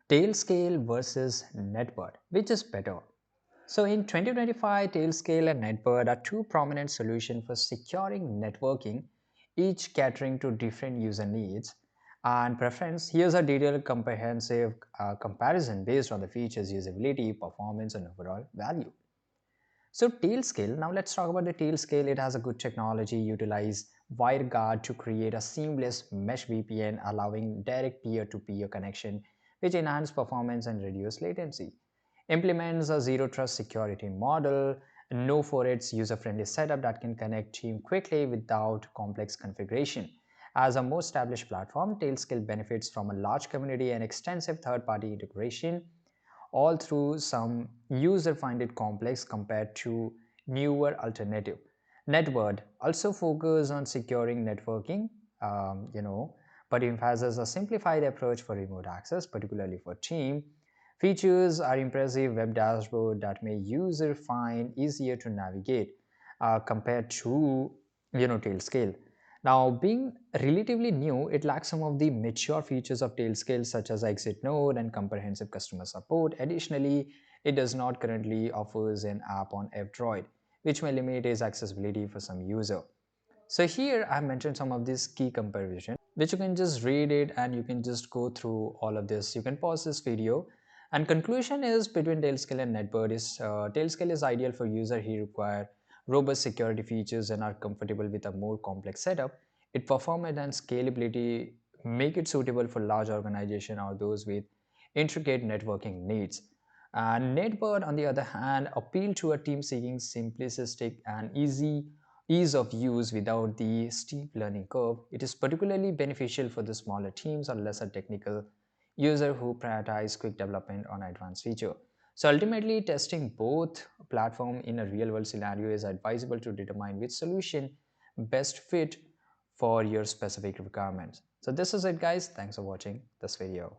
Tailscale versus Netbird, which is better? So in 2025, Tailscale and Netbird are two prominent solutions for securing networking, each catering to different user needs and preference. Here's a detailed comprehensive comparison based on the features, usability, performance, and overall value. So Tailscale, now let's talk about the Tailscale. It has a good technology, utilize WireGuard to create a seamless mesh VPN, allowing direct peer-to-peer connection, which enhance performance and reduce latency. Implements a zero trust security model, no for its user-friendly setup that can connect team quickly without complex configuration. As a more established platform, Tailscale benefits from a large community and extensive third-party integration, all through some user find it complex compared to newer alternative. Netword also focus on securing networking, but emphasizes a simplified approach for remote access, particularly for team. Features are impressive web dashboard that may user find easier to navigate compared to Tailscale. Now, being relatively new, it lacks some of the mature features of Tailscale, such as exit node and comprehensive customer support. Additionally, it does not currently offers an app on F-Droid, which may limit its accessibility for some user. So here I mentioned some of these key comparison, which you can just read it and you can just go through all of this. You can pause this video. And conclusion is between Tailscale and Netbird is Tailscale is ideal for user who require robust security features and are comfortable with a more complex setup. Its performance and scalability make it suitable for large organization or those with intricate networking needs. And Netbird, on the other hand, appeal to a team seeking simplistic and ease of use without the steep learning curve. It is particularly beneficial for the smaller teams or lesser technical user who prioritize quick development on advanced feature. So ultimately, testing both platform in a real-world scenario is advisable to determine which solution best fit for your specific requirements. So this is it, guys. Thanks for watching this video.